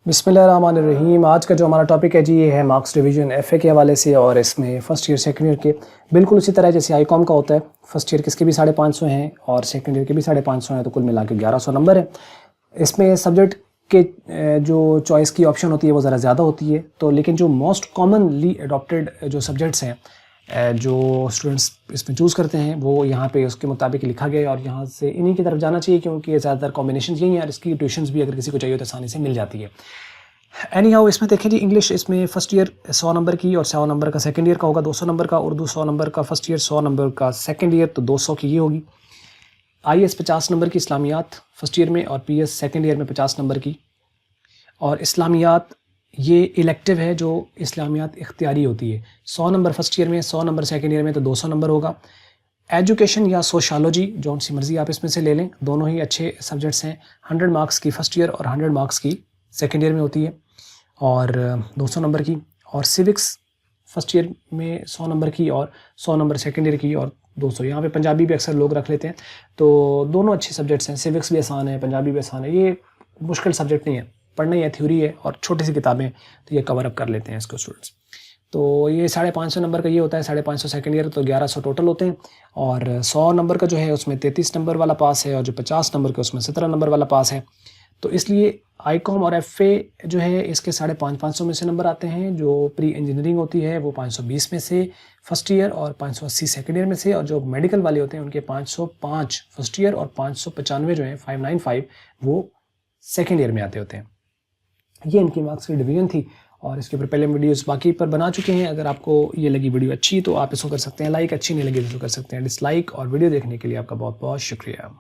बिस्मिल्लाहिर्रहमानिर्रहीम। आज का जो हमारा टॉपिक है जी, ये है मार्क्स डिवीज़न एफए के हवाले से, और इसमें फ़र्स्ट ईयर सेकंड ईयर के बिल्कुल उसी तरह जैसे आईकॉम का होता है। फ़र्स्ट ईयर किसके भी 550 हैं और सेकंड ईयर के भी 550 हैं, तो कुल मिला के 1100 नंबर है। इसमें सब्जेक्ट के जो चॉइस की ऑप्शन होती है वो ज़रा ज़्यादा होती है, तो लेकिन जो मोस्ट कॉमनली अडॉप्टेड जो सब्जेक्ट्स हैं जो स्टूडेंट्स इसमें चूज़ करते हैं वो यहाँ पे उसके मुताबिक लिखा गया है, और यहाँ से इन्हीं की तरफ जाना चाहिए क्योंकि ये ज़्यादातर कॉम्बिनेशन यही हैं, और इसकी ट्यूशन्स भी अगर किसी को चाहिए तो आसानी से मिल जाती है। एनी हाउ, इसमें देखें जी, इंग्लिश इसमें फ़र्स्ट ईयर 100 नंबर की और 100 नंबर का सेकंड ईयर का होगा, 200 नंबर का। उर्दू 100 नंबर का फ़र्स्ट ईयर, 100 नंबर का सेकंड ईयर, तो 200 की ये होगी। आईएस 50 नंबर की इस्लामियात फ़र्स्ट ईयर में, और पीएस सेकंड ईयर में 50 नंबर की। और इस्लामियात ये इलेक्टिव है, जो इस्लामियात इख्तियारी होती है। 100 नंबर फर्स्ट ईयर में, 100 नंबर सेकंड ईयर में, तो 200 नंबर होगा। एजुकेशन या सोशालॉजी, जो सी मर्ज़ी आप इसमें से ले लें, दोनों ही अच्छे सब्जेक्ट्स हैं। 100 मार्क्स की फ़र्स्ट ईयर और 100 मार्क्स की सेकंड ईयर में होती है, और 200 नंबर की। और सिविक्स फर्स्ट ईयर में 100 नंबर की और 100 नंबर सेकंड ईयर की, और 200। यहाँ पे पंजाबी भी अक्सर लोग रख लेते हैं, तो दोनों अच्छे सब्जेक्ट्स हैं। सिविक्स भी आसान है, पंजाबी भी आसान है, ये मुश्किल सब्जेक्ट नहीं है, पढ़ना ही है, थ्योरी है और छोटी सी किताबें, तो ये कवर अप कर लेते हैं इसको स्टूडेंट्स। तो ये 550 नंबर का ये होता है, 550 सेकंड ईयर, तो 1100 टोटल होते हैं। और 100 नंबर का जो है उसमें 33 नंबर वाला पास है, और जो 50 नंबर का उसमें 17 नंबर वाला पास है। तो इसलिए आईकॉम और एफए जो है इसके 550 में से नंबर आते हैं। जो प्री इंजीनियरिंग होती है वो 520 में से फर्स्ट ईयर और 580 सेकंड ईयर में से, और जो मेडिकल वाले होते हैं उनके 505 फर्स्ट ईयर और 595 जो है 595 वो सेकंड ईयर में आते होते हैं। ये इनकी मार्क्स की डिवीजन थी, और इसके ऊपर पहले वीडियोस बाकी पर बना चुके हैं। अगर आपको ये लगी वीडियो अच्छी तो आप इसको कर सकते हैं लाइक, अच्छी नहीं लगी तो कर सकते हैं डिसलाइक। और वीडियो देखने के लिए आपका बहुत बहुत शुक्रिया।